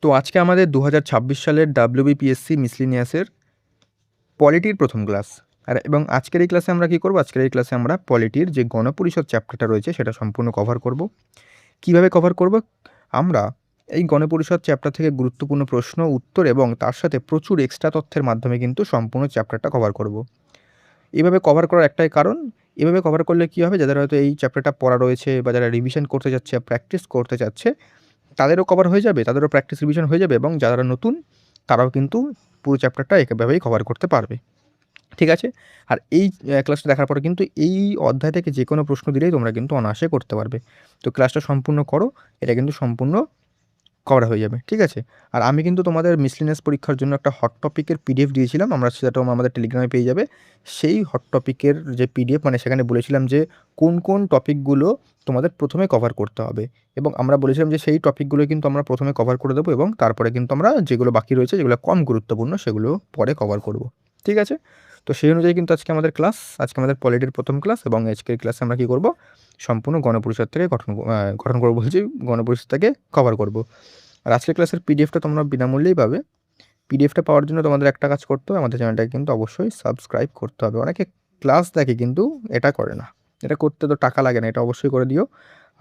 তো আজকে আমাদের ২০২৬ সালের WBPSC মিসলিনিয়াসের পলিটির প্রথম ক্লাস। এবং আজকের এই ক্লাসে আমরা কি করব? আজকের এই ক্লাসে আমরা পলিটির যে গণপরিষদ চ্যাপ্টারটা রয়েছে সেটা সম্পূর্ণ কভার করব। কিভাবে কভার করব? আমরা এই গণপরিষদ চ্যাপ্টার থেকে গুরুত্বপূর্ণ প্রশ্ন, উত্তর এবং তার সাথে প্রচুর এক্সট্রা তথ্যের মাধ্যমে কিন্তু সম্পূর্ণ চ্যাপ্টারটা কভার করব। এভাবে কভার করার একটাই কারণ, এভাবে কভার করলে কি হবে? যাদের হয়তো এই চ্যাপ্টারটা পড়া রয়েছে বা যারা রিভিশন করতে যাচ্ছে, প্র্যাকটিস করতে চাচ্ছে, তাদেরও কভার হয়ে যাবে, তাদেরও প্র্যাকটিস রিভিশন হয়ে যাবে এবং যারা নতুন তারাও কিন্তু পুরো চ্যাপ্টারটা এভাবেই কভার করতে পারবে। ঠিক আছে? আর এই ক্লাসটা দেখার পরে কিন্তু এই অধ্যায় থেকে যেকোনো প্রশ্ন দিলেই তোমরা কিন্তু অনায়াসে করতে পারবে। তো ক্লাসটা সম্পূর্ণ করো, এটা কিন্তু সম্পূর্ণ কভার হয়ে যাবে। ঠিক আছে? আর আমি কিন্তু তোমাদের মিসলেনিয়াস পরীক্ষার জন্য একটা হট টপিকের পিডিএফ দিয়েছিলাম। সেটাও আমাদের টেলিগ্রামে পেয়ে যাবে। সেই হট টপিকের যে পিডিএফ মানে সেখানে বলেছিলাম যে কোন টপিকগুলো তোমাদের ১ম এ কভার করতে হবে এবং আমরা বলেছিলাম যে সেই টপিকগুলো কিন্তু আমরা ১ম এ কভার করে দেবো এবং তারপরে কিন্তু আমরা যেগুলো বাকি রয়েছে, যেগুলো কম গুরুত্বপূর্ণ সেগুলো পরে কভার করব। ঠিক আছে? তো সেই অনুযায়ী কিন্তু আজকে আমাদের ক্লাস, আজকে আমাদের পলিটির প্রথম ক্লাস এবং আজকের ক্লাসে আমরা কি করব? সম্পূর্ণ গণপরিষদ থেকে গঠন করব বলছি, গণপরিষদ থেকে কভার করব। আর আজকের ক্লাসের পিডিএফটা তোমরা বিনামূল্যেই পাবে। পিডিএফটা পাওয়ার জন্য তোমাদের একটা কাজ করতে হবে, আমাদের চ্যানেলটাকে কিন্তু অবশ্যই সাবস্ক্রাইব করতে হবে। অনেকে ক্লাস দেখে কিন্তু এটা করে না। এটা করতে তো টাকা লাগে না, এটা অবশ্যই করে দিও।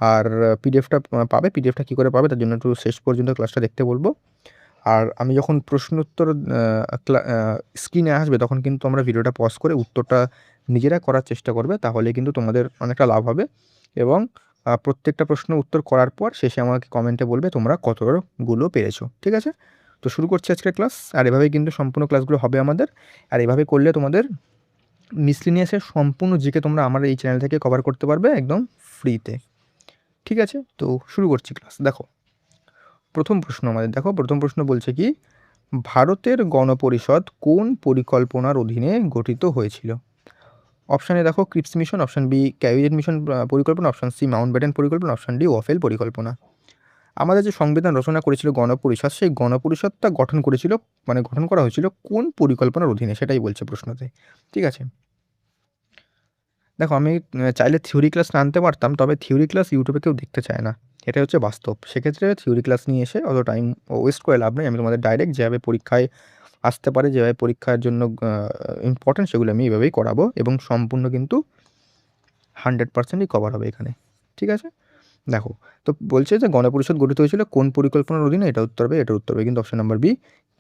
আর পিডিএফটা পাবে, পিডিএফটা কী করে পাবে তার জন্য একটু শেষ পর্যন্ত ক্লাসটা দেখতে বলব। আর আমি যখন প্রশ্ন উত্তর স্ক্রিনে আসবে তখন কিন্তু আমরা ভিডিওটা পজ করে উত্তরটা নিজেরা করার চেষ্টা করবে, তাহলে কিন্তু তোমাদের অনেকটা লাভ হবে এবং প্রত্যেকটা প্রশ্নের উত্তর করার পর শেষে আমাকে কমেন্টে বলবে তোমরা কতগুলো পেরেছো। ঠিক আছে? তো শুরু করছি আজকের ক্লাস। আর এভাবেই কিন্তু সম্পূর্ণ ক্লাসগুলো হবে আমাদের। আর এভাবে করলে তোমাদের মিসলেনিয়াসের সম্পূর্ণ জিকে তোমরা আমার এই চ্যানেল থেকে কভার করতে পারবে একদম ফ্রিতে। ঠিক আছে? তো শুরু করছি ক্লাস। দেখো, প্রথম প্রশ্ন প্রথম প্রশ্ন বলছে কি, ভারতের গণপরিষদ কোন পরিকল্পনার অধীনে গঠিত হয়েছিল? অপশন এ দেখো Cripps mission, option B cabinet mission পরিকল্পনা, অপশন সি মাউন্টব্যাটেন পরিকল্পনা, অপশন ডি ওয়াফেল পরিকল্পনা। আমাদের যে সংবিধান রচনা করেছিল গণপরিষদ, সেই গণপরিষদটা গঠন করা হয়েছিল কোন পরিকল্পনার অধীনে সেটাই বলছে প্রশ্নতে। ঠিক আছে? দেখো, আমি চাইলে থিওরি ক্লাস না আনতে পারতাম, তবে থিওরি ক্লাস ইউটিউবে কেউ দেখতে চায় না। এটাই হচ্ছে বাস্তব। সেক্ষেত্রে থিওরি ক্লাস নিয়ে এসে অত টাইম ওয়েস্ট করে লাভ নেই। আমি তোমাদের ডাইরেক্ট যেভাবে পরীক্ষায় আসতে পারে, যেভাবে পরীক্ষার জন্য ইম্পর্টেন্ট সেগুলো আমি এভাবেই করাবো এবং সম্পূর্ণ কিন্তু 100%ই কভার হবে এখানে। ঠিক আছে? দেখো, তো বলছে যে গণপরিষদ গঠিত হয়েছিল কোন পরিকল্পনার অধীনে? এটার উত্তর হবে কিন্তু option number B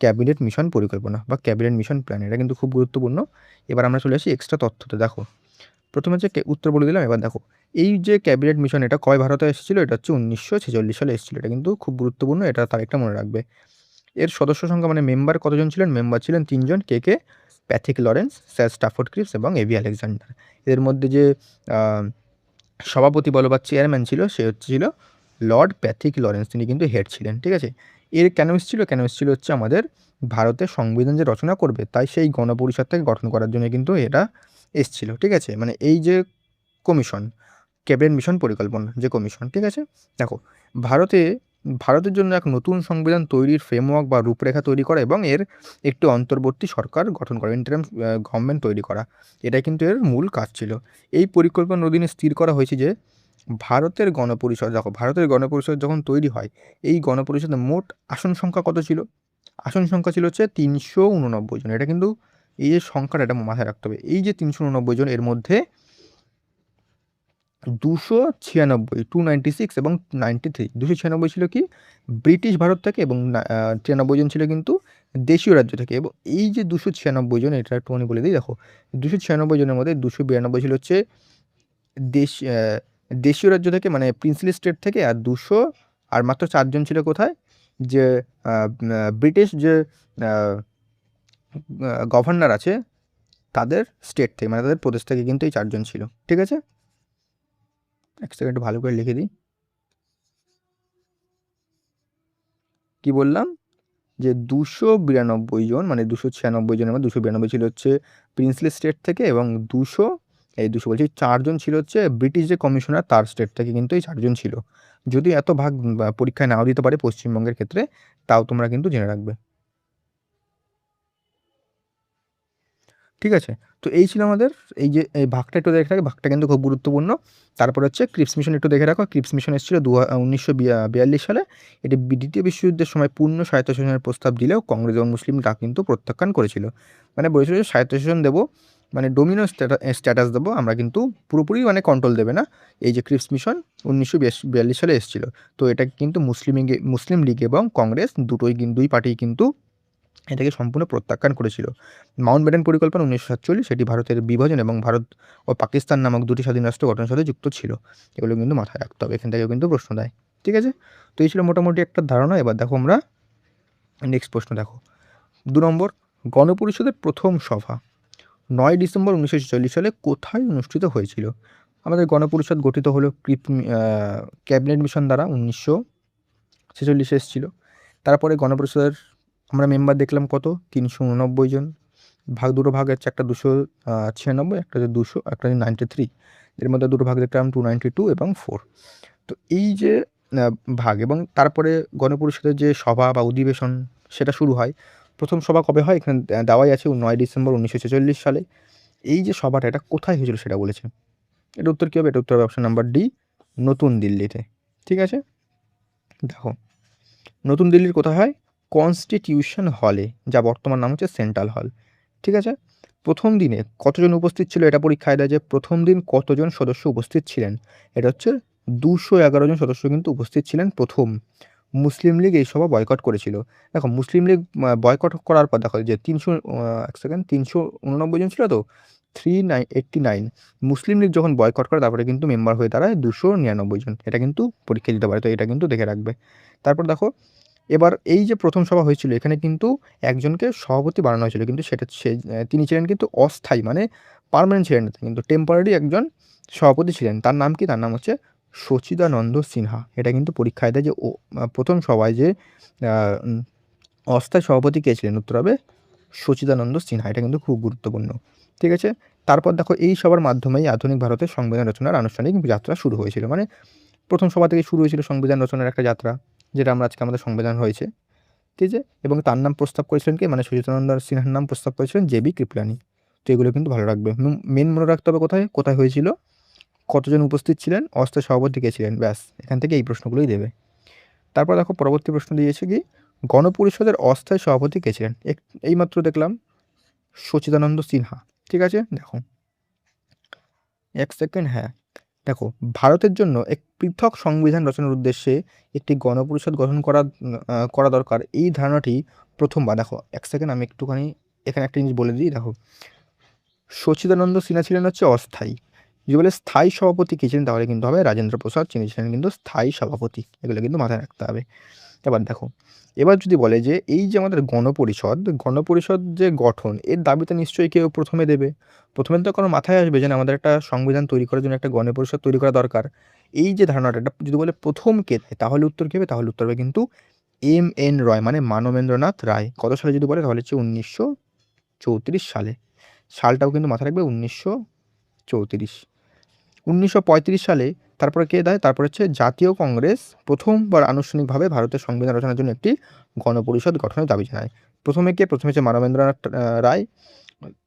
cabinet mission পরিকল্পনা বা ক্যাবিনেট মিশন প্ল্যান। এটা কিন্তু খুব গুরুত্বপূর্ণ। এবার আমরা চলে আসি এক্সট্রা তথ্যতে। দেখো, প্রথমে হচ্ছে উত্তর বলে দিলাম। এবার দেখো, এই যে ক্যাবিনেট মিশন এটা কয় ভারতে এসেছিল? এটা হচ্ছে 1946 সালে এসেছিল। এটা কিন্তু খুব গুরুত্বপূর্ণ, এটা তারিখটা মনে রাখবে। এর সদস্য সংখ্যা মানে মেম্বার কতজন ছিলেন? মেম্বার ছিলেন ৩ জন। কে? Pethick Lawrence, sir Stafford Cripps এবং এভি আলেকজান্ডার। এদের মধ্যে যে আ সভাপতি বলো বা চেয়ারম্যান ছিল সে ছিল লর্ড প্যাথিক লরেন্স, তিনি কিন্তু হেড ছিলেন। ঠিক আছে? এর কেন এসেছিল? হচ্ছে আমাদের ভারতের সংবিধান যে রচনা করবে তাই সেই গণপরিষদটাকে গঠন করার জন্য কিন্তু এটা এসেছিল। ঠিক আছে? মানে এই যে কমিশন, ক্যাবিনেট মিশন পরিকল্পনা যে কমিশন। ঠিক আছে? দেখো, ভারতে ভারতের জন্য এক নতুন সংবিধান তৈরির ফ্রেমওয়ার্ক বা রূপরেখা তৈরি করা এবং এর একটি অন্তর্বর্তী সরকার গঠন করা, ইন্টারিম গভর্নমেন্ট তৈরি করা। এটাই কিন্তু এর মূল কাজ ছিল। এই পরিকল্পনার অধীনে স্থির করা হয়েছে যে ভারতের গণপরিষদ যখন তৈরি হয়, এই গণপরিষদের মোট আসন সংখ্যা কত ছিল? আসন সংখ্যা ছিল হচ্ছে ৩৮৯ জন। এটা কিন্তু এই যে সংখ্যাটা এটা মাথায় রাখতে হবে। এই যে ৩৮৯ জন, এর মধ্যে 296 296 এবং 93 296 ছিল কি ব্রিটিশ ভারত থেকে এবং 93 জন ছিল কিন্তু দেশীয় রাজ্য থেকে। এবং এই যে 296 জন, এটা একটুখানি বলে দিই। দেখো, 296 জনের মধ্যে 292 ছিল হচ্ছে দেশ দেশীয় রাজ্য থেকে মানে প্রিন্সলি স্টেট থেকে, আর আর মাত্র 4 জন ছিল কোথায়? যে ব্রিটিশ যে আ গভর্নর আছে তাদের স্টেট থেকে, মানে তাদের প্রদেশ থেকে কিন্তু এই 4 জন ছিল। ঠিক আছে? এক সেকেন্ড একটু ভালো করে লিখে দিই। কি বললাম? যে 292 জন মানে 296 জনের মধ্যে 292 ছিল হচ্ছে প্রিন্সলি স্টেট থেকে এবং 200 বলছি 4 জন ছিল হচ্ছে ব্রিটিশ যে কমিশনার তার স্টেট থেকে কিন্তু এই 4 জন ছিল। যদি এত ভাগ পরীক্ষায় নাও দিতে পারে পশ্চিমবঙ্গের ক্ষেত্রে, তাও তোমরা কিন্তু জেনে রাখবে। ঠিক আছে? তো এই ছিল আমাদের এই যে এই ভাগটা একটু দেখে রাখো, ভাগটা কিন্তু খুব গুরুত্বপূর্ণ। তারপর হচ্ছে ক্রিপস মিশন একটু দেখে রাখো। ক্রিপস মিশন এসেছিল 1942 সালে। এটি দ্বিতীয় বিশ্বযুদ্ধের সময় পূর্ণ স্বায়ত্তশাসনের প্রস্তাব দিলেও কংগ্রেস এবং মুসলিম লীগ কিন্তু প্রত্যাখ্যান করেছিল। মানে বলেছিল যে স্বায়ত্তশাসন দেবো, মানে ডোমিনো স্ট্যাটাস দেবো আমরা, কিন্তু পুরোপুরি মানে কন্ট্রোল দেবে না। এই যে ক্রিপস মিশন 1942 সালে এসেছিল। তো এটা কিন্তু মুসলিম লীগ এবং কংগ্রেস দুই পার্টি কিন্তু এটাকে সম্পূর্ণ প্রত্যাখ্যান করেছিল। মাউন্টব্যাটেন পরিকল্পনা 1947, সেটি ভারতের বিভাজন এবং ভারত ও পাকিস্তান নামক দুটি স্বাধীন রাষ্ট্র গঠনের সাথে যুক্ত ছিল। এগুলো কিন্তু মাথায় রাখতে হবে, এখান থেকেও কিন্তু প্রশ্ন দেয়। ঠিক আছে, তো এই ছিল মোটামুটি একটা ধারণা। এবার দেখো আমরা নেক্সট প্রশ্ন দেখো 2 নম্বর, গণপরিষদের প্রথম সভা 9 ডিসেম্বর 1946 সালে কোথায় অনুষ্ঠিত হয়েছিল? আমাদের গণপরিষদ গঠিত হলো ক্যাবিনেট মিশন দ্বারা 1946 এসেছিল। তারপরে গণপরিষদের আমরা মেম্বার দেখলাম কত, 389 জন। দুটো ভাগ আছে, একটা 296, একটা হচ্ছে 200, একটা হচ্ছে 93। এর মধ্যে দুটো ভাগ দেখলাম 292 এবং 4। তো এই যে ভাগ, এবং তারপরে গণপরিষদের যে সভা বা অধিবেশন সেটা শুরু হয়। প্রথম সভা কবে হয় এখানে দেওয়াই আছে, 9 ডিসেম্বর 1946 সালে। এই যে সভাটা এটা কোথায় হয়েছিল সেটা বলেছে। এটা উত্তর কী হবে? এটা উত্তর হবে অপশন নাম্বার ডি, নতুন দিল্লিতে। ঠিক আছে, দেখো নতুন দিল্লির কোথায় হয়? কনস্টিটিউশন হলে, যা বর্তমান নাম হচ্ছে সেন্ট্রাল হল। ঠিক আছে, প্রথম দিনে কতজন উপস্থিত ছিল এটা পরীক্ষায় দেয়, যে প্রথম দিন কতজন সদস্য উপস্থিত ছিলেন। এটা হচ্ছে 211 জন সদস্য কিন্তু উপস্থিত ছিলেন প্রথম। মুসলিম লীগ এই সভা বয়কট করেছিল। দেখো মুসলিম লীগ বয়কট করার পর দেখো যে 389 জন ছিল, তো 389 মুসলিম লীগ যখন বয়কট করে তারপরে কিন্তু মেম্বার হয়ে দাঁড়ায় 299 জন। এটা কিন্তু পরীক্ষা দিতে পারে, তো এটা কিন্তু দেখে রাখবে। তারপর দেখো এবার এই যে প্রথম সভা হয়েছিল এখানে কিন্তু একজনকে সভাপতি বানানো হয়েছিল, কিন্তু তিনি ছিলেন কিন্তু অস্থায়ী, মানে পার্মানেন্ট ছিলেন না, কিন্তু টেম্পোরারি একজন সভাপতি ছিলেন। তার নাম কি? তার নাম হচ্ছে সচিদানন্দ সিনহা। এটা কিন্তু পরীক্ষায় দেয় যে প্রথম সভায় যে অস্থায়ী সভাপতি কে ছিলেন, উত্তর হবে সচিদানন্দ সিনহা। এটা কিন্তু খুব গুরুত্বপূর্ণ। ঠিক আছে, তারপর দেখো এই সভার মাধ্যমেই আধুনিক ভারতের সংবিধান রচনার আনুষ্ঠানিক যাত্রা শুরু হয়েছিল। মানে প্রথম সভা থেকে শুরু হয়েছিল সংবিধান রচনার একটা যাত্রা, যেটা আমরা আজকে আমাদের সংবিধান হয়েছে। ঠিক আছে, এবং তার নাম প্রস্তাব করেছিলেন কে? মানে সচিদানন্দ সিনহার নাম প্রস্তাব করেছিলেন জেবি কৃপলানি। তো এগুলো কিন্তু ভালো রাখবে। মেন মনে রাখতে হবে কোথায় কোথায় হয়েছিল, কতজন উপস্থিত ছিলেন, অস্থায়ী সভাপতি কে ছিলেন, ব্যাস এখান থেকে এই প্রশ্নগুলোই দেবে। তারপর দেখো পরবর্তী প্রশ্ন দিয়েছে কি, গণপরিষদের অস্থায়ী সভাপতি কে ছিলেন? এইমাত্র দেখলাম সচিদানন্দ সিনহা। ঠিক আছে, দেখো এক সেকেন্ড, হ্যাঁ দেখো ভারতের জন্য এক পৃথক সংবিধান রচনার উদ্দেশ্যে একটি গণপরিষদ গঠন করা দরকার, এই ধারণাটি প্রথমবার, দেখো এক সেকেন্ড আমি একটুখানি এখানে একটা জিনিস বলে দিই। দেখো সচিদানন্দ সিনহা ছিলেন হচ্ছে অস্থায়ী, যদি বলে স্থায়ী সভাপতি কে ছিলেন তাহলে কিন্তু হবে রাজেন্দ্র প্রসাদ, তিনি ছিলেন কিন্তু স্থায়ী সভাপতি। এগুলো কিন্তু মাথায় রাখতে হবে। এবার দেখো, এবার যদি বলে যে এই যে আমাদের গণপরিষদ যে গঠন, এর দাবিটা নিশ্চয়ই কেউ প্রথমে দেবে। প্রথমে তো কারো মাথায় আসবে যে না, আমাদের একটা সংবিধান তৈরি করার জন্য একটা গণপরিষদ তৈরি করা দরকার। এই যে ধারণাটা, এটা যদি বলে প্রথম কে দেয় তাহলে উত্তর কী হবে? তাহলে উত্তর হবে কিন্তু MN রয়, মানে মানবেন্দ্রনাথ রায়। কত সালে যদি বলে তাহলে হচ্ছে 1934 সালে। সালটাও কিন্তু মাথায় রাখবে, 1934। 1935 সালে তারপরে কে দেয়? তারপর হচ্ছে জাতীয় কংগ্রেস প্রথমবার আনুষ্ঠানিকভাবে ভারতের সংবিধান রচনার জন্য একটি গণপরিষদ গঠনের দাবি জানায়। প্রথমে হচ্ছে মানবেন্দ্রনাথ রায়।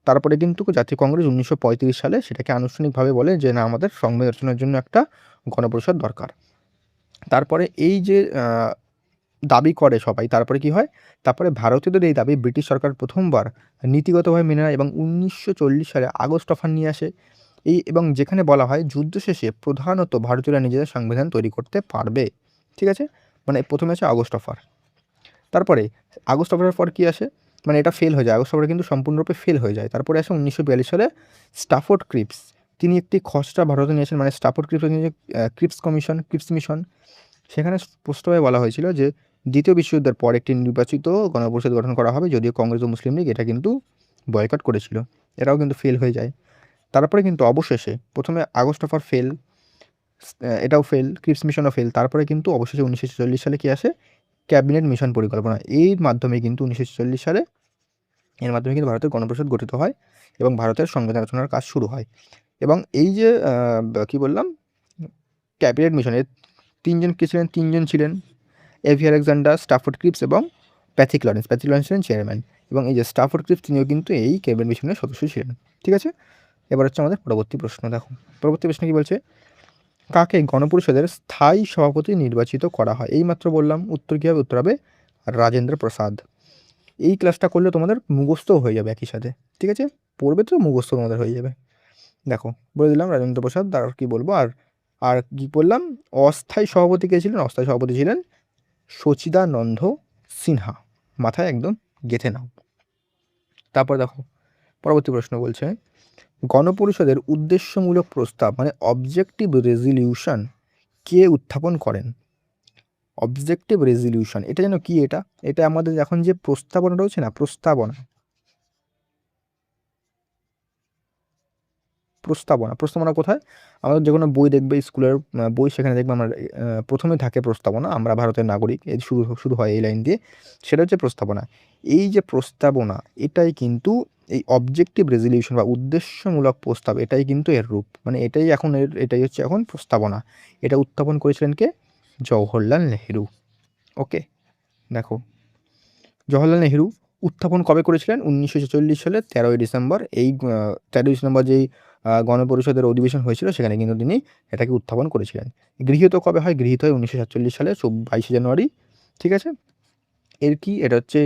তারপরে কিন্তু জাতীয় কংগ্রেস 1935 সালে সেটাকে আনুষ্ঠানিকভাবে বলে যে না, আমাদের সংবিধান রচনার জন্য একটা গণপরিষদ দরকার। তারপরে এই যে দাবি করে সবাই, তারপরে কি হয়? তারপরে ভারতীয়দের এই দাবি ব্রিটিশ সরকার প্রথমবার নীতিগতভাবে মেনে নেয় এবং 1940 সালে আগস্ট অফার নিয়ে আসে। এবং যেখানে বলা হয় যুদ্ধ শেষে প্রধানত ভারতীয়রা নিজেদের সংবিধান তৈরি করতে পারবে। ঠিক আছে, মানে প্রথমে আছে আগস্ট অফার। তারপরে আগস্ট অফারের পর কি আসে? মানে এটা ফেল হয়ে যায়, আগস্ট অফার কিন্তু সম্পূর্ণরূপে ফেল হয়ে যায়। তারপরে আসে 1942 সালে স্টাফোর্ড ক্রিপস। তিনি একটি খসড়া ভারতে নিয়ে আসেন, মানে স্টাফোর্ড ক্রিপস মিশন। সেখানে স্পষ্টভাবে বলা হয়েছিল যে দ্বিতীয় বিশ্বযুদ্ধের পর একটি নির্বাচিত গণপরিষদ গঠন করা হবে, যদিও কংগ্রেস ও মুসলিম লীগ এটা কিন্তু বয়কট করেছিল। এরাও কিন্তু ফেল হয়ে যায়। তারপরে কিন্তু অবশেষে প্রথমে আগস্ট অফার ফেল, এটাও ফেল, ক্রিপস মিশনও ফেল। তারপরে কিন্তু অবশেষে 1946 সালে কি আসে? ক্যাবিনেট মিশন পরিকল্পনা। এর মাধ্যমে কিন্তু 1946 সালে এর মাধ্যমে কিন্তু ভারতের গণপরিষদ গঠিত হয় এবং ভারতের সংবিধান রচনার কাজ শুরু হয়। এবং এই যে কি বললাম, ক্যাবিনেট মিশনের তিনজন ছিলেন, এভি আলেকজান্ডার, স্টাফোর্ড ক্রিপস এবং প্যাথিক লরেন্স ছিলেন চেয়ারম্যান। এবং এই যে স্টাফোর্ড ক্রিপ্স তিনিও কিন্তু এই ক্যাবিনেট মিশনের সদস্য ছিলেন। ঠিক আছে, এবার হচ্ছে আমাদের পরবর্তী প্রশ্ন। দেখো পরবর্তী প্রশ্ন কী বলছে, কাকে গণপরিষদের স্থায়ী সভাপতি নির্বাচিত করা হয়? এইমাত্র বললাম, উত্তর কী হবে? উত্তর হবে রাজেন্দ্র প্রসাদ। এই ক্লাসটা করলে তোমাদের মুখস্থও হয়ে যাবে একই সাথে। ঠিক আছে, পড়বে তো মুখস্থ তোমাদের হয়ে যাবে। দেখো বলে দিলাম রাজেন্দ্র প্রসাদ, আর কি বলবো, আর আর কি বললাম, অস্থায়ী সভাপতি কে ছিলেন? অস্থায়ী সভাপতি ছিলেন সচিদানন্দ সিনহা। মাথায় একদম গেঁথে নাও। তারপর দেখো পরবর্তী প্রশ্ন বলছে, গণপরিষদের উদ্দেশ্যমূলক প্রস্তাব মানে অবজেক্টিভ রেজলিউশন কে উত্থাপন করেন? অবজেক্টিভ রেজলিউশন এটা যেন কি? এটা এটা আমাদের এখন যে প্রস্তাবনা রয়েছে না, প্রস্তাবনা প্রস্তাবনা প্রস্তাবনা কোথায়? আমাদের যে কোনো বই দেখবে, স্কুলের বই, সেখানে দেখবে আমরা প্রথমে থাকে প্রস্তাবনা, আমরা ভারতের নাগরিক, এই শুরু শুরু হয় এই লাইন দিয়ে, সেটা হচ্ছে প্রস্তাবনা। এই যে প্রস্তাবনা, এটাই কিন্তু এই অবজেক্টিভ রেজলিউশন বা উদ্দেশ্যমূলক প্রস্তাব, এটাই কিন্তু এর রূপ, মানে এটাই এখন এটাই হচ্ছে এখন প্রস্তাবনা। এটা উত্থাপন করেছিলেন কে? জওহরলাল নেহেরু। ওকে, দেখো জওহরলাল নেহেরু উত্থাপন কবে করেছিলেন? 1946 সালের 13ই ডিসেম্বর। এই 13ই ডিসেম্বর যেই গণপরিষদের অধিবেশন হয়েছিল, সেখানে কিন্তু তিনি এটাকে উত্থাপন করেছিলেন। গৃহীত কবে হয়? গৃহীত হয় 1947 সালে 22শে জানুয়ারি। ঠিক আছে, এর কি? এটা হচ্ছে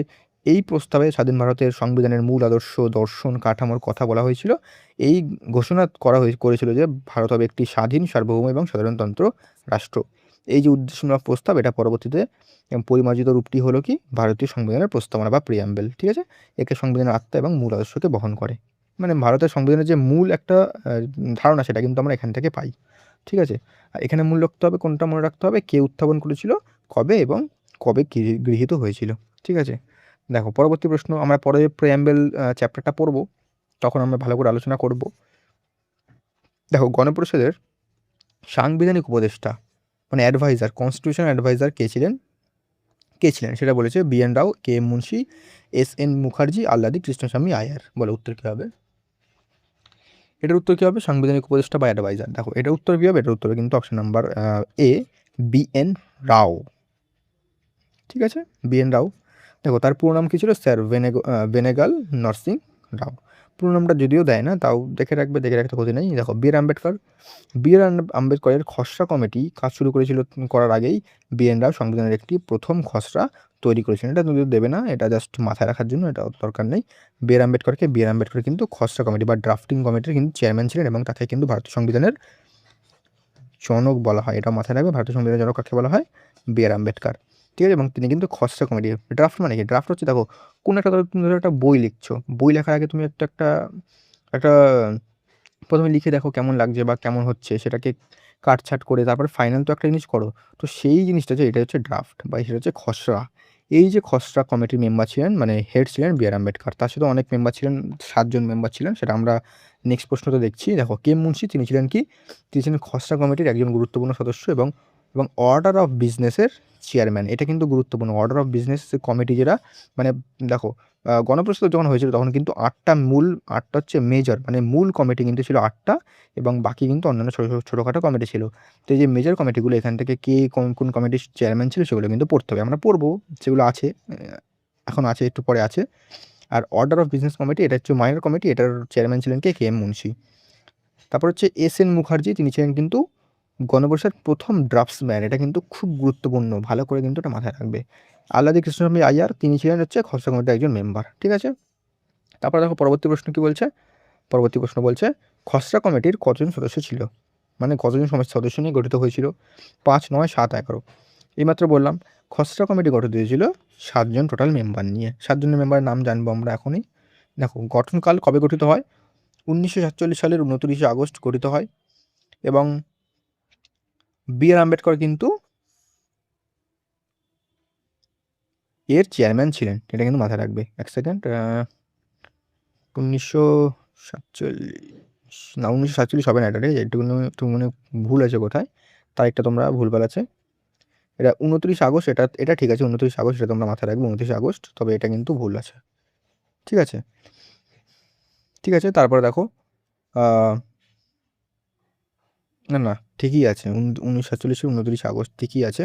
এই প্রস্তাবে স্বাধীন ভারতের সংবিধানের মূল আদর্শ, দর্শন, কাঠামোর কথা বলা হয়েছিল। এই ঘোষণা করেছিল যে ভারত হবে একটি স্বাধীন, সার্বভৌম এবং সাধারণতন্ত্র রাষ্ট্র। এই যে উদ্দেশ্যমূলক প্রস্তাব, এটা পরবর্তীতে পরিমার্জিত রূপটি হলো কি? ভারতীয় সংবিধানের প্রস্তাবনা বা প্রিয়াম্বেল। ঠিক আছে, একে সংবিধানের আত্মা এবং মূল আদর্শকে বহন করে। মানে ভারতের সংবিধানের যে মূল একটা ধারণা, সেটা কিন্তু আমরা এখান থেকে পাই। ঠিক আছে, আর এখানে মূল রাখতে হবে কোনটা? মনে রাখতে হবে কে উত্থাপন করেছিল, কবে এবং কবে গৃহীত হয়েছিল। ঠিক আছে, দেখো পরবর্তী প্রশ্ন, আমরা পরে প্রিয়াম্বেল চ্যাপ্টারটা পড়বো, তখন আমরা ভালো করে আলোচনা করব। দেখো গণপরিষদের সাংবিধানিক উপদেষ্টা মানে অ্যাডভাইজার, কনস্টিটিউশন অ্যাডভাইজার কে ছিলেন? কে ছিলেন সেটা বলেছে B N Rao, K M Munshi, S N Mukherjee, Alladi Krishnaswami আয়ার। বলে উত্তর কী হবে? এটার উত্তর কী হবে? সাংবিধানিক উপদেষ্টা বা অ্যাডভাইজার। দেখো এটার উত্তর কী হবে? এটার উত্তর কিন্তু option number A, B N Rao. ঠিক আছে, বি এন রাও। দেখো তার পুরো নাম কী ছিল? স্যার বেনেগাল নরসিং রাও। পুরো নামটা যদিও দেয় না, তাও দেখে রাখবে, দেখে রাখতে ক্ষতি নেই। দেখো বি আর আম্বেদকর, বি আর আম্বেদকরের খসড়া কমিটি কাজ শুরু করেছিল করার আগেই বি এন রাও সংবিধানের একটি প্রথম খসড়া তৈরি করেছিলেন। এটা তুমি দেবে না, এটা জাস্ট মাথায় রাখার জন্য, এটা দরকার নেই। বি আর আম্বেদকর কিন্তু খসড়া কমিটি বা ড্রাফটিং কমিটির কিন্তু চেয়ারম্যান ছিলেন, এবং তাকে কিন্তু ভারতীয় সংবিধানের জনক বলা হয়। এটা মাথায় রাখবে, ভারতীয় সংবিধানের জনক কাকে বলা হয়? বি আর আম্বেদকর। ঠিক আছে, এবং তিনি কিন্তু খসড়া কমিটি, ড্রাফট মানে কি? ড্রাফট হচ্ছে, দেখো কোন একটা তুমি ধরো একটা বই লিখছো, বই লেখার আগে তুমি একটা একটা একটা প্রথমে লিখে দেখো কেমন লাগছে বা কেমন হচ্ছে, সেটাকে কাটছাঁট করে তারপরে ফাইনাল তো একটা জিনিস করো। তো সেই জিনিসটা যে এটা হচ্ছে ড্রাফট বা সেটা হচ্ছে খসড়া। এই যে খসড়া কমিটির মেম্বার ছিলেন, মানে হেড ছিলেন বি আর আম্বেদকর, তার সাথে অনেক মেম্বার ছিলেন, 7 জন মেম্বার ছিলেন, সেটা আমরা নেক্সট প্রশ্নতে দেখছি। দেখো কে এম মুন্সি, তিনি ছিলেন কি? তিনি ছিলেন খসড়া কমিটির একজন গুরুত্বপূর্ণ সদস্য এবং এবং অর্ডার অফ বিজনেসের চেয়ারম্যান। এটা কিন্তু গুরুত্বপূর্ণ, অর্ডার অফ বিজনেস কমিটি যেটা, মানে দেখো গণপরিষদ যখন হয়েছিল তখন কিন্তু 8টা হচ্ছে মেজর, মানে মূল কমিটি কিন্তু ছিল 8টা, এবং বাকি কিন্তু অন্যান্য ছোটোখাটো কমিটি ছিল। তো এই যে মেজর কমিটিগুলো, এখান থেকে কে কোন কোন কমিটির চেয়ারম্যান ছিল সেগুলো কিন্তু পড়তে হবে, আমরা পড়বো, সেগুলো আছে, এখন আছে, একটু পরে আছে। আর অর্ডার অফ বিজনেস কমিটি, এটা হচ্ছে মাইনর কমিটি, এটার চেয়ারম্যান ছিলেন কে? কে এম মুন্সি। তারপর হচ্ছে এস এন মুখার্জি, তিনি ছিলেন কিন্তু গণপরিষদ প্রথম ড্রাফটসম্যান। এটা কিন্তু খুব গুরুত্বপূর্ণ, ভালো করে কিন্তু এটা মাথায় রাখবে। আল্লাদি কৃষ্ণস্বামী আইয়ার, তিনি ছিলেন হচ্ছে খসড়া কমিটির একজন মেম্বার। ঠিক আছে, তারপর দেখো পরবর্তী প্রশ্ন কি বলছে? পরবর্তী প্রশ্ন বলছে, খসড়া কমিটির কতজন সদস্য ছিল, মানে কতজন সদস্য নিয়ে গঠিত হয়েছিল? 5, 9, 7, 11। এইমাত্র বললাম খসড়া কমিটি গঠিত হয়েছিল 7 জন টোটাল মেম্বার নিয়ে। 7 জনের মেম্বারের নাম জানবো আমরা এখনই। দেখো গঠনকাল কবে গঠিত হয়? 1947 সালের 29শে আগস্ট গঠিত হয়, এবং বি আর আম্বেদকর কিন্তু এর চেয়ারম্যান ছিলেন। এটা কিন্তু মাথায় রাখবে। এক সেকেন্ড, 1947 না, 1947 হবে না, এটা ঠিক আছে, একটু মানে ভুল আছে কোথায়, তারিখটা তোমরা ভুলভাল আছে। এটা 29 আগস্ট, এটা এটা ঠিক আছে, 29 আগস্ট, এটা তোমরা মাথায় রাখবে, 29 আগস্ট, তবে এটা কিন্তু ভুল আছে। ঠিক আছে, ঠিক আছে, তারপরে দেখো না না ঠিকই আছে, 1947 29 আগস্ট ঠিকই আছে।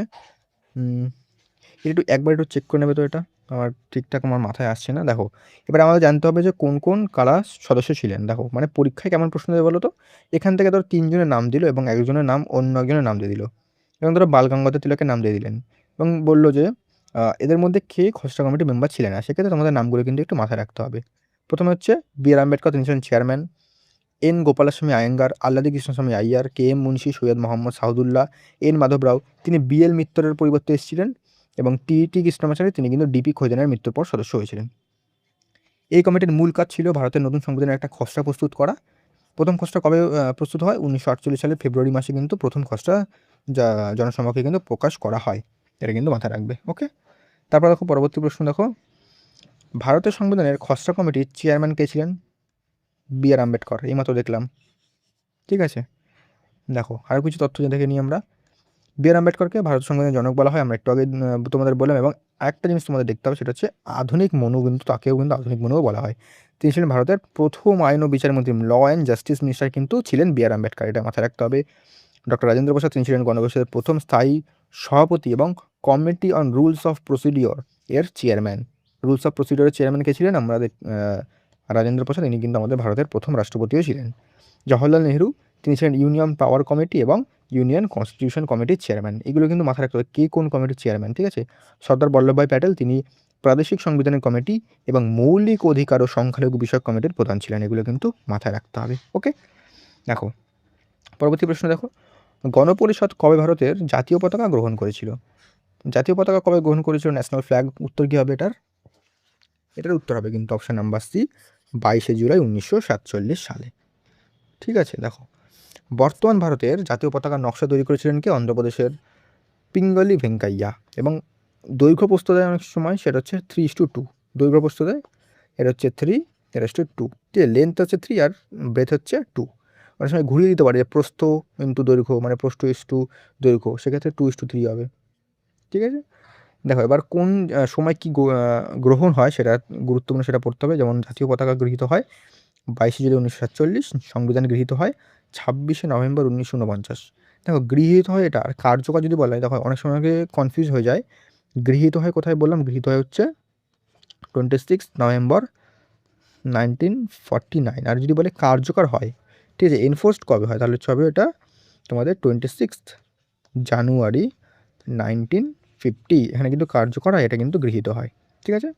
এটা একটু একবার একটু চেক করে নেবে তো এটা। আমার ঠিকঠাক আমার মাথায় আসছে না। দেখো, এবার আমাদের জানতে হবে যে কোন, কোন কারা সদস্য ছিলেন। দেখো, মানে পরীক্ষায় কেমন প্রশ্ন দেবে বলো তো? এখান থেকে ধরো ৩ জনের নাম দিল এবং একজনের নাম অন্য একজনের নাম দিয়ে দিল। এবং ধরো বাল গঙ্গাধর তিলকের নাম দিয়ে দিলেন এবং বলল যে এদের মধ্যে কে খসড়া কমিটির মেম্বার ছিলেন না। সেক্ষেত্রে তোমাদের নামগুলো কিন্তু একটু মাথায় রাখতে হবে। প্রথমে হচ্ছে বি.আর. আম্বেদকর, তিনি ছিলেন chairman. N. Gopalaswami Ayyangar, Alladi Krishnaswami Iyer, K M Munshi, Syed Mohammad Saadulla, N Madhav Rao, তিনি বি.এল. মিত্তরের পরিবর্তে এসেছিলেন এবং টি.টি. কৃষ্ণমাচারী, তিনি কিন্তু ডি.পি. খৈদানের মৃত্যুর পর সদস্য হয়েছিলেন। এই কমিটির মূল কাজ ছিল ভারতের নতুন সংবিধানের একটা খসড়া প্রস্তুত করা। প্রথম খসড়া কবে প্রস্তুত হয়? 1948 সালের ফেব্রুয়ারি মাসে কিন্তু প্রথম খসড়া যা জনসম্মুখে কিন্তু প্রকাশ করা হয়। এটা কিন্তু মাথায় রাখবে। ওকে? তারপর দেখো পরবর্তী প্রশ্ন দেখো, ভারতের সংবিধানের খসড়া কমিটির চেয়ারম্যান কে ছিলেন? বি.আর. আম্বেদকর, এইমাত্র দেখলাম। ঠিক আছে? দেখো, আরও কিছু তথ্য দেখে নিই আমরা। বি.আর. আম্বেদকরকে ভারত সংবিধানের জনক বলা হয়, আমরা একটু আগে তোমাদের বললাম। এবং আরেকটা জিনিস তোমাদের দেখতে হবে, সেটা হচ্ছে আধুনিক মনু, কিন্তু তাকেও কিন্তু আধুনিক মনুও বলা হয়। তিনি ছিলেন ভারতের প্রথম আইন ও বিচারমন্ত্রী, ল অ্যান্ড জাস্টিস মিনিস্টার কিন্তু ছিলেন বি.আর. আম্বেদকর, এটা মাথায় রাখতে হবে। ডক্টর রাজেন্দ্র প্রসাদ, তিনি ছিলেন গণপরিষদের প্রথম স্থায়ী সভাপতি এবং committee on rules of procedure এর চেয়ারম্যান। রুলস অফ প্রসিডিওরের চেয়ারম্যান কে ছিলেন? আমরা রাজেন্দ্র প্রসাদ, ইনি কিন্তু আমাদের ভারতের প্রথম রাষ্ট্রপতিও ছিলেন। জওহরলাল নেহরু, তিনি ছিলেন ইউনিয়ন পাওয়ার কমিটি এবং ইউনিয়ন কনস্টিটিউশন কমিটির চেয়ারম্যান। এগুলো কিন্তু মাথায় রাখতে হবে কে কোন কমিটির চেয়ারম্যান। ঠিক আছে? সর্দার বল্লভভাই প্যাটেল, তিনি প্রাদেশিক সংবিধানের কমিটি এবং মৌলিক অধিকার ও সংখ্যালঘু বিষয়ক কমিটির প্রধান ছিলেন। এগুলো কিন্তু মাথায় রাখতে হবে। ওকে? দেখো, পরবর্তী প্রশ্ন দেখো, গণপরিষদ কবে ভারতের জাতীয় পতাকা গ্রহণ করেছিল? জাতীয় পতাকা কবে গ্রহণ করেছিল? ন্যাশনাল ফ্ল্যাগ, উত্তর কী হবে এটার? এটার উত্তর হবে কিন্তু অপশান নাম্বার সি, 22শে জুলাই 1947 সালে। ঠিক আছে? দেখো, বর্তমান ভারতের জাতীয় পতাকার নকশা তৈরি করেছিলেন কে? অন্ধ্রপ্রদেশের পিঙ্গলি ভেঙ্কাইয়া। এবং দৈর্ঘ্য প্রস্থ দেয় অনেক সময়, সেটা হচ্ছে 3:2। দৈর্ঘ্য প্রস্থ দেয়, এটা হচ্ছে 3:2। ঠিক আছে? লেন্থ হচ্ছে 3 আর ব্রেথ হচ্ছে 2। অনেক সময় ঘুরিয়ে দিতে পারে যে প্রস্থ ইন্টু দৈর্ঘ্য, মানে প্রস্থ ইস্টু দৈর্ঘ্য, সেক্ষেত্রে 2:3 হবে। ঠিক আছে? দেখো, এবার কোন সময় কী গ্রহণ হয় সেটা গুরুত্বপূর্ণ, সেটা পড়তে হবে। যেমন জাতীয় পতাকা গৃহীত হয় 22শে জুলাই 1947, সংবিধান গৃহীত হয় 26শে নভেম্বর 1949। দেখো, গৃহীত হয় এটা, আর কার্যকর যদি বলা হয়, দেখো অনেক সময় আগে কনফিউজ হয়ে যায়। গৃহীত হয় কোথায় বললাম? গৃহীত হয় হচ্ছে 26 নভেম্বর 1949। আর যদি বলে কার্যকর হয়, ঠিক আছে, এনফোর্সড কবে হয়, তাহলে হচ্ছে হবে এটা তোমাদের 26 জানুয়ারি 1950। এখানে কিন্তু কার্যকর হয়, এটা কিন্তু গৃহীত হয়। ঠিক আছে?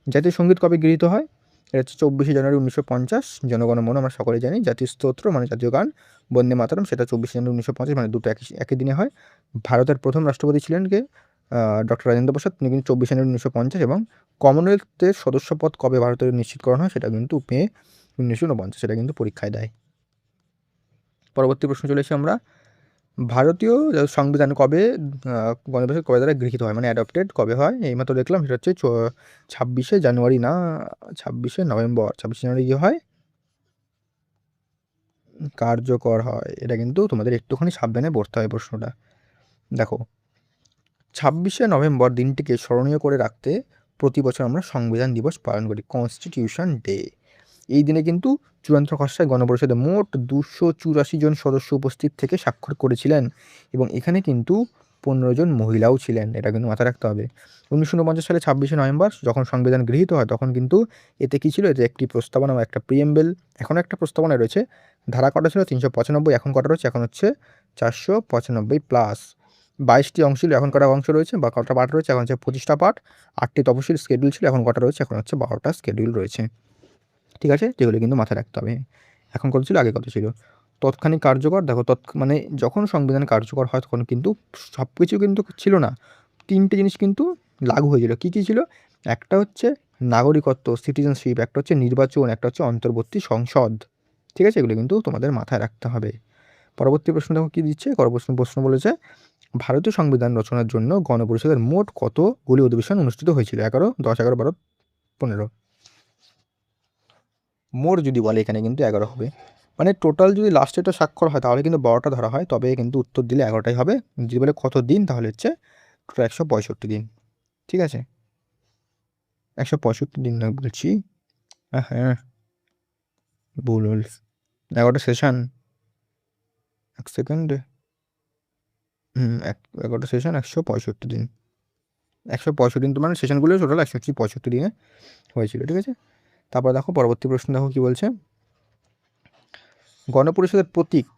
জাতীয় সঙ্গীত কবে গৃহীত হয়? এটা হচ্ছে 24শে জানুয়ারি 1950। জনগণ মন আমরা সকলেই জানি। জাতীয় স্তোত্র মানে জাতীয় গান বন্দে মাতরম, সেটা 24শে জানুয়ারি 1950, মানে দুটো একই দিনে হয়। ভারতের প্রথম রাষ্ট্রপতি ছিলেন কে? ডক্টর রাজেন্দ্র প্রসাদ, তিনি কিন্তু 24শে জানুয়ারি 1950। এবং কমনওয়েলথের সদস্যপদ কবে ভারতের নিশ্চিতকরণ হয়? সেটা কিন্তু মে 1949, সেটা কিন্তু পরীক্ষায় দেয়। পরবর্তী প্রশ্ন চলে এসে আমরা, ভারতীয় সংবিধান কবে গণপরিষদ কবে দ্বারা গৃহীত হয়, মানে অ্যাডপ্টেড কবে হয়? এইমাত্র দেখলাম, সেটা হচ্ছে 26শে জানুয়ারি না, 26শে নভেম্বর। 26শে জানুয়ারি কী হয়? কার্যকর হয়। এটা কিন্তু তোমাদের একটুখানি সাবধানে পড়তে হয় প্রশ্নটা। দেখো, 26শে নভেম্বর দিনটিকে স্মরণীয় করে রাখতে প্রতি বছর আমরা সংবিধান দিবস পালন করি, কনস্টিটিউশন ডে। এই দিনে কিন্তু চূড়ান্ত খসড়ায় গণপরিষদে মোট 284 জন সদস্য উপস্থিত থেকে স্বাক্ষর করেছিলেন এবং এখানে কিন্তু 15 জন মহিলাও ছিলেন। এটা কিন্তু মাথায় রাখতে হবে। 1949 সালে 26শে নভেম্বর যখন সংবিধান গৃহীত হয়, তখন কিন্তু এতে কী ছিল? এতে একটি প্রস্তাবনা বা একটা প্রিএম্বল, এখনও একটা প্রস্তাবনা রয়েছে। ধারা কটা ছিল? 395। এখন কটা রয়েছে? এখন হচ্ছে 495 প্লাস। 22টি অংশ ছিল, এখন কটা অংশ রয়েছে বা কটা পার্ট রয়েছে? এখন হচ্ছে 25টা পার্ট। 8টি তফসিল স্কেডিউল ছিল, এখন কটা রয়েছে? এখন হচ্ছে 12টা স্কেডিউল রয়েছে। ঠিক আছে? যেগুলো কিন্তু মাথায় রাখতে হবে। এখন কত ছিল, আগে কত ছিল? তৎক্ষণিক কার্যকর, দেখো মানে যখন সংবিধান কার্যকর হয় তখন কিন্তু সব কিছু কিন্তু ছিল না। 3টে জিনিস কিন্তু লাগু হয়েছিল। কী কী ছিল? একটা হচ্ছে নাগরিকত্ব, সিটিজেনশিপ, একটা হচ্ছে নির্বাচন, একটা হচ্ছে অন্তর্বর্তী সংসদ। ঠিক আছে? এগুলো কিন্তু তোমাদের মাথায় রাখতে হবে। পরবর্তী প্রশ্ন দেখো কী দিচ্ছে। প্রশ্ন বলেছে, ভারতীয় সংবিধান রচনার জন্য গণপরিষদের মোট কতগুলি অধিবেশন অনুষ্ঠিত হয়েছিল? 11, 10, 11, 12, 15। মোট যদি বলে এখানে কিন্তু 11 হবে। মানে টোটাল যদি লাস্টেটা স্বাক্ষর হয় তাহলে কিন্তু 12টা ধরা হয়, তবে কিন্তু উত্তর দিলে 11টাই হবে। যদি বলে কত দিন, তাহলে হচ্ছে টোটাল 165 দিন। ঠিক আছে? 165 দিন না বলছি, হ্যাঁ ভুল 11টা সেশন, 1 সেকেন্ড, 11টা সেশন 165 দিন। 165 দিন, মানে সেশনগুলো টোটাল 165 দিনে হয়েছিল, ঠিক আছে। তারপর দেখো পরবর্তী প্রশ্ন, দেখো কি বলছে, গণপরিষদের প্রতীক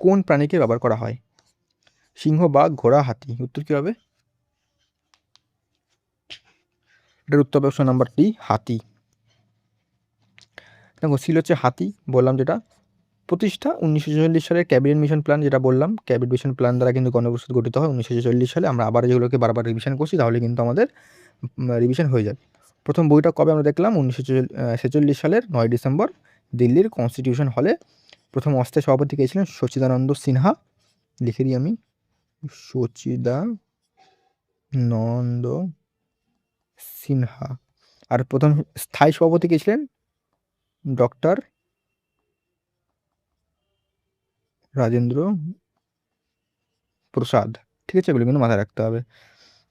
কোন প্রাণীকে ব্যবহার করা হয়? সিংহ, বাঘ, ঘোড়া, হাতি। উত্তর কী হবে? এটার উত্তর অপশন নাম্বার ডি, হাতি। দেখো সিল হচ্ছে হাতি, বললাম যেটা। প্রতিষ্ঠা 1946 সালের ক্যাবিনেট মিশন প্ল্যান, যেটা বললাম ক্যাবিনেট মিশন প্ল্যান দ্বারা কিন্তু গণপরিষদ গঠিত হয় 1946 সালে। আমরা আবার যেগুলোকে বারবার রিভিশন করছি তাহলে কিন্তু আমাদের রিভিশন হয়ে যাবে। প্রথম বইটা কবে আমরা দেখলাম? 1946 সালের 9 ডিসেম্বর দিল্লির কনস্টিটিউশন হলে। প্রথম অস্থায়ী সভাপতি কে ছিলেন? সচ্চিদানন্দ সিনহা। লিখে দিই আমি, সচ্চিদানন্দ সিনহা। আর প্রথম স্থায়ী সভাপতি কে ছিলেন? ডক্টর রাজেন্দ্র প্রসাদ, ঠিক আছে, এগুলো কিন্তু মাথায় রাখতে হবে।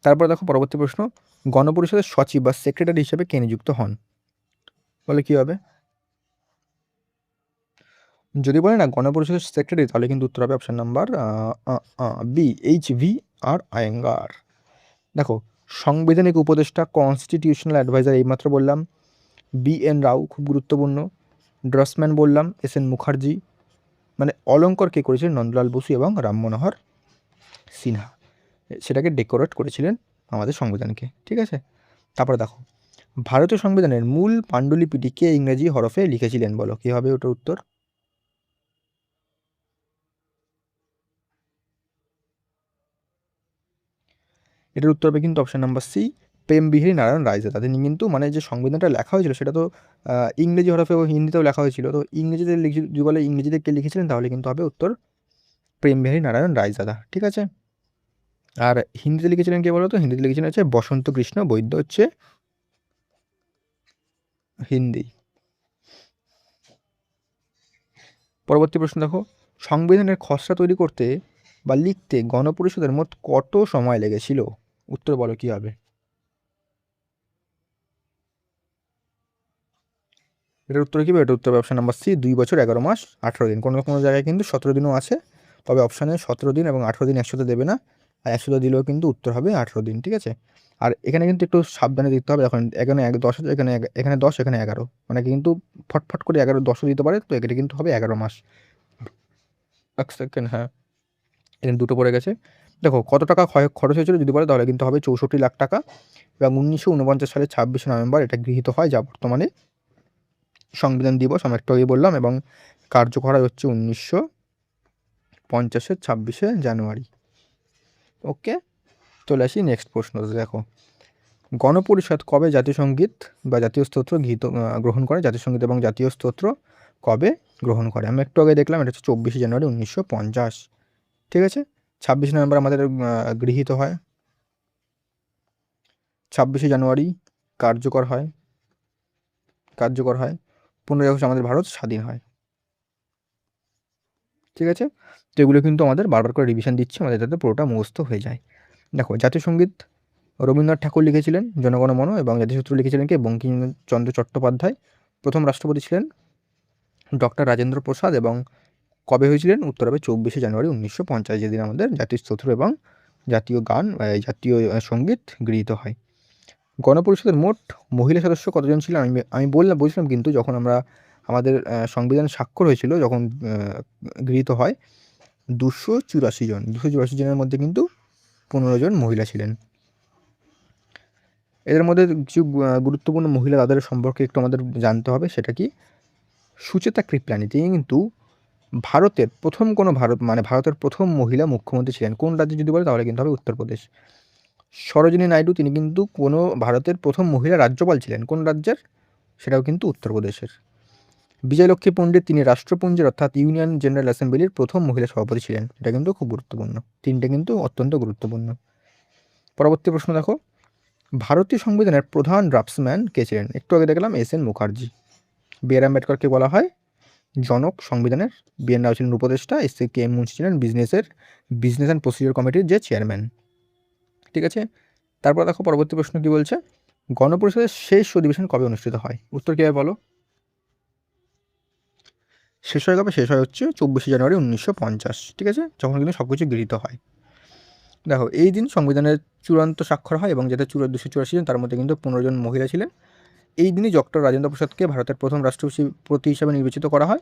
তারপর দেখো পরবর্তী প্রশ্ন, গণপরিষদের সচিব বা সেক্রেটারি হিসেবে কে নিযুক্ত হন? বলে কি হবে? যদি বলে না গণপরিষদের সেক্রেটারি, তাহলে কিন্তু উত্তর হবে option number B, HVR Iyengar. দেখো সাংবিধানিক উপদেষ্টা, কনস্টিটিউশনাল অ্যাডভাইজার এইমাত্র বললাম, BN রাও, খুব গুরুত্বপূর্ণ। ড্রসম্যান বললাম SN মুখার্জি। মানে অলঙ্কার কে করেছিলেন? নন্দলাল বসু এবং রাম মনোহর সিনহা। সেটাকে ডেকোরেট করেছিলেন আমাদের সংবিধানকে, ঠিক আছে। তারপরে দেখো ভারতীয় সংবিধানের মূল পাণ্ডুলিপিটি কে ইংরেজি হরফে লিখেছিলেন? বলো কি হবে ওটার উত্তর? এটার উত্তর হবে কিন্তু option number C, Prem Behari Narain Raizada. তিনি কিন্তু মানে যে সংবিধানটা লেখা হয়েছিল সেটা তো ইংরেজি হরফে ও হিন্দিতেও লেখা হয়েছিল, তো ইংরেজিতে যদি বলে ইংরেজিতে কে লিখেছিলেন তাহলে কিন্তু হবে উত্তর প্রেমবিহারী নারায়ণ রায়জাদা, ঠিক আছে। আর হিন্দিতে লিখেছিলেন কে বলো তো? হিন্দিতে লিখেছিলেন হচ্ছে বসন্ত কৃষ্ণ বৈদ্য, হচ্ছে হিন্দি। পরবর্তী প্রশ্ন দেখো, সংবিধানের খসড়া তৈরি করতে বা লিখতে গণপরিষদের মোট কত সময় লেগেছিল? উত্তর বলো কি হবে? এটার উত্তর কী হবে? এটার উত্তর হবে অপশন নাম্বার সি, 2 বছর 11 মাস 18 দিন। কোনো কোনো জায়গায় কিন্তু 17 দিনও আছে, তবে অপশানে 17 দিন এবং 18 দিন একসাথে দেবে না, আর একসাথে দিলেও কিন্তু উত্তর হবে 18 দিন, ঠিক আছে। আর এখানে কিন্তু একটু সাবধানে দিতে হবে, এখন এখানে 10 আছে, এখানে 10, এখানে 11, মানে কিন্তু ফটফট করে 11 10ও দিতে পারে, তো এটা কিন্তু হবে 11 মাস। এক সেকেন্ড, হ্যাঁ এখানে দুটো পড়ে গেছে। দেখো কত টাকা খরচ হয়েছিল যদি বলে তাহলে কিন্তু হবে 64 লাখ টাকা, এবং 1949 সালের 26শে নভেম্বর এটা গৃহীত হয়, যা বর্তমানে সংবিধান দিবস, আমি একটু আগে বললাম, এবং কার্যকর হয় হচ্ছে 1950-এর 26শে জানুয়ারি। ওকে, চলে আসি নেক্সট প্রশ্ন। দেখো গণপরিষদ কবে জাতীয় সঙ্গীত বা জাতীয় স্তোত্র গ্রহণ করে? জাতীয় সঙ্গীত এবং জাতীয় স্তোত্র কবে গ্রহণ করে? আমি একটু আগে দেখলাম এটা হচ্ছে 24শে জানুয়ারি 1950, ঠিক আছে। 26শে নভেম্বর আমাদের গৃহীত হয়, 26শে জানুয়ারি কার্যকর হয়, 15ই আগস্ট আমাদের ভারত স্বাধীন হয়, ঠিক আছে। তো এগুলো কিন্তু আমাদের বারবার করে রিভিশন দিচ্ছি, আমাদের যাতে পুরোটা মুখস্থ হয়ে যায়। দেখো জাতীয় সঙ্গীত রবীন্দ্রনাথ ঠাকুর লিখেছিলেন, জনগণ মন, এবং জাতীয় সূত্র লিখেছিলেন কে? বঙ্কিমচন্দ্র চট্টোপাধ্যায়। প্রথম রাষ্ট্রপতি ছিলেন ডক্টর রাজেন্দ্র প্রসাদ, এবং কবে হয়েছিলেন? উত্তর হবে 24শে জানুয়ারি 1950, যেদিন আমাদের জাতীয় স্তোত্র এবং জাতীয় গান জাতীয় সঙ্গীত গৃহীত হয়। গণপরিষদের মোট মহিলা সদস্য কতজন ছিলেন? আমি বলছিলাম কিন্তু যখন আমরা আমাদের সংবিধান স্বাক্ষর হয়েছিল, যখন গৃহীত হয় 284 জন, 284 জনের মধ্যে কিন্তু 15 জন মহিলা ছিলেন। এদের মধ্যে কিছু গুরুত্বপূর্ণ মহিলা, তাদের সম্পর্কে একটু আমাদের জানতে হবে, সেটা কি? সুচেতা কৃপলানি, তিনি কিন্তু ভারতের প্রথম মহিলা মুখ্যমন্ত্রী ছিলেন। কোন রাজ্যে যদি বলে তাহলে কিন্তু হবে উত্তরপ্রদেশ। সরোজিনী নাইডু, তিনি কিন্তু ভারতের প্রথম মহিলা রাজ্যপাল ছিলেন। কোন রাজ্যের? সেটাও কিন্তু উত্তরপ্রদেশের। বিজয়লক্ষ্মী পণ্ডিত, তিনি রাষ্ট্রপুঞ্জের অর্থাৎ ইউনিয়ন জেনারেল অ্যাসেম্বলির প্রথম মহিলা সভাপতি ছিলেন। এটা কিন্তু খুব গুরুত্বপূর্ণ, তিনটে কিন্তু অত্যন্ত গুরুত্বপূর্ণ। পরবর্তী প্রশ্ন দেখো, ভারতীয় সংবিধানের প্রধান ড্রাফটসম্যান কে ছিলেন? একটু আগে দেখলাম SN মুখার্জি। BR আম্বেদকরকে বলা হয় জনক সংবিধানের। BN রাও ছিলেন উপদেষ্টা। SK মুন্সি ছিলেন বিজনেস অ্যান্ড প্রসিডিওর কমিটির যে চেয়ারম্যান, ঠিক আছে। তারপর দেখো পরবর্তী প্রশ্ন কি বলছে, গণপরিষদের শেষ অধিবেশন কবে অনুষ্ঠিত হয়? উত্তর কী হবে বলো? শেষ হয় হচ্ছে 24শে জানুয়ারি 1950, ঠিক আছে, যখন কিন্তু সব কিছু গৃহীত হয়। দেখো এই দিন সংবিধানের চূড়ান্ত স্বাক্ষর হয় এবং যাতে 284 জন তার মধ্যে কিন্তু 15 জন মহিলা ছিলেন। এই দিনই ডক্টর রাজেন্দ্র প্রসাদকে ভারতের প্রথম রাষ্ট্রপতি হিসাবে নির্বাচিত করা হয়।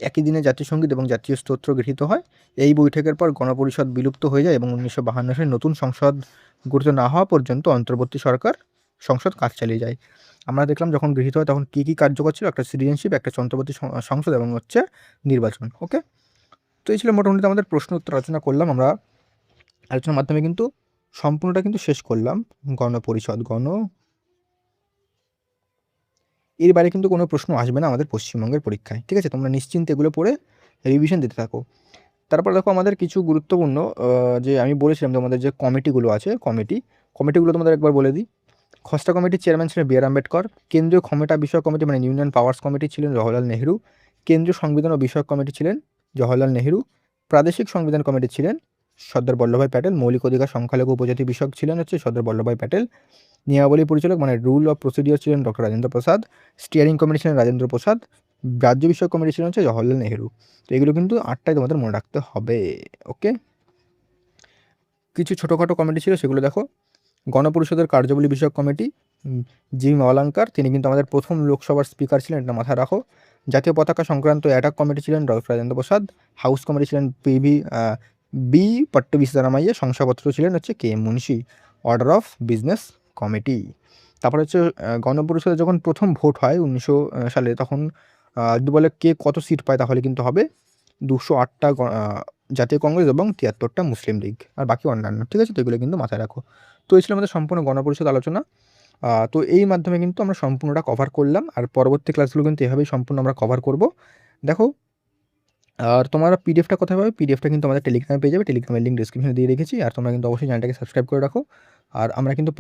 একই দিনে জাতীয় সঙ্গীত এবং জাতীয় স্তোত্র গৃহীত হয়। এই বৈঠকের পর গণপরিষদ বিলুপ্ত হয়ে যায় এবং 1952 সালে নতুন সংসদ গঠিত না হওয়া পর্যন্ত অন্তর্বর্তী সরকার সংসদ কাজ চালিয়ে যায়। আমরা দেখলাম যখন গৃহীত হয় তখন কী কী কার্যকর ছিল, একটা সিটিজেনশিপ, একটা অন্তর্বর্তী সংসদ এবং হচ্ছে নির্বাচন। ওকে, তো এই ছিল মোটামুটি আমাদের প্রশ্ন উত্তর আলোচনা করলাম। আমরা আলোচনার মাধ্যমে কিন্তু সম্পূর্ণটা কিন্তু শেষ করলাম। গণপরিষদ এর বাইরে কিন্তু কোনো প্রশ্ন আসবে না আমাদের পশ্চিমবঙ্গের পরীক্ষায়, ঠিক আছে? তোমরা নিশ্চিন্তে এগুলো পড়ে রিভিশন দিতে থাকো। তারপর দেখো আমাদের কিছু গুরুত্বপূর্ণ যে আমি বলেছিলাম যে আমাদের যে কমিটিগুলো আছে, কমিটিগুলো তোমাদের একবার বলে দিই। খসড়া কমিটির চেয়ারম্যান ছিলেন বি আর আম্বেদকর। কেন্দ্রীয় ক্ষমতা বিষয়ক কমিটি মানে ইউনিয়ন পাওয়ার্স কমিটি ছিলেন জওহরলাল নেহরু। কেন্দ্রীয় সংবিধান ও বিষয়ক কমিটি ছিলেন জওহরলাল নেহরু। প্রাদেশিক সংবিধান কমিটি ছিলেন সর্দার বল্লভভাই প্যাটেল। মৌলিক অধিকার সংখ্যালঘু উপজাতি বিষয়ক ছিলেন হচ্ছে সর্দার বল্লভভাই প্যাটেল। নিয়মাবলী পরিচালক মানে রুল অফ প্রসিডিওর ছিলেন ডক্টর রাজেন্দ্র প্রসাদ। স্টিয়ারিং কমিটি ছিলেন রাজেন্দ্র প্রসাদ। রাজ্য বিষয়ক কমিটি ছিলেন হচ্ছে জওহরলাল নেহরু। তো এগুলো কিন্তু 8টাই তোমাদের মনে রাখতে হবে। ওকে, কিছু ছোটোখাটো কমিটি ছিল সেগুলো দেখো। গণপরিষদের কার্যাবলী বিষয়ক কমিটি জি মাওলাঙ্কার, তিনি কিন্তু আমাদের প্রথম লোকসভার স্পিকার ছিলেন, এটা মাথায় রাখো। জাতীয় পতাকা সংক্রান্ত অ্যাটাক কমিটি ছিলেন doctor Rajendra Prasad. House committee ছিলেন বি পট্টবি সীতারামাইয়া। শংসাপত্র ছিলেন হচ্ছে K M Munshi. Order of business committee. তারপর হচ্ছে গণপরিষদে যখন প্রথম ভোট হয় 1900 সালে, তখন যদি বলে কে কত সিট পায় তাহলে কিন্তু হবে 208টা জাতীয় কংগ্রেস এবং 73টা মুসলিম লীগ, আর বাকি অন্যান্য, ঠিক আছে? তো এগুলো কিন্তু মাথায় রাখো। তো এই ছিল আমাদের সম্পূর্ণ গণপরিষদ আলোচনা। তো এই মাধ্যমে কিন্তু আমরা সম্পূর্ণটা কভার করলাম, আর পরবর্তী ক্লাসগুলো কিন্তু এভাবেই সম্পূর্ণ আমরা কভার করব। দেখো, আর তোমরা পিডিএফটা কোথায় পাবে? পিডিএফটা কিন্তু আমাদের টেলিগ্রামে পেয়ে যাবে। টেলিগ্রামের লিঙ্ক ডিসক্রিপশনে দিয়ে রেখেছি। আর তোমরা কিন্তু অবশ্যই চ্যানেলটাকে সাবস্ক্রাইব করে রাখো। আর আমরা কিন্তু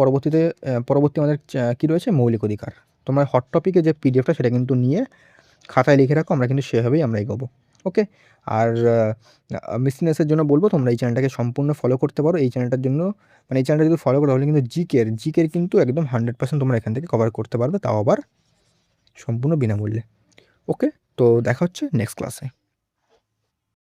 পরবর্তী আমাদের কী রয়েছে, মৌলিক অধিকার। তোমরা হট টপিকে যে পিডিএফটা সেটা কিন্তু নিয়ে খাতায় লিখে রাখো, আমরা কিন্তু সেভাবেই আমরা এগোবো। ওকে, আর মিসলিনিয়াসের জন্য বলবো তোমরা এই চ্যানেলটাকে সম্পূর্ণ ফলো করতে পারো। এই চ্যানেলটার জন্য মানে এই চ্যানেলটা যদি ফলো করো তাহলে কিন্তু জিকের কিন্তু একদম 100% তোমরা এখান থেকে কভার করতে পারবে, তাও আবার সম্পূর্ণ বিনামূল্যে। ওকে, তো দেখা হচ্ছে নেক্সট ক্লাসে।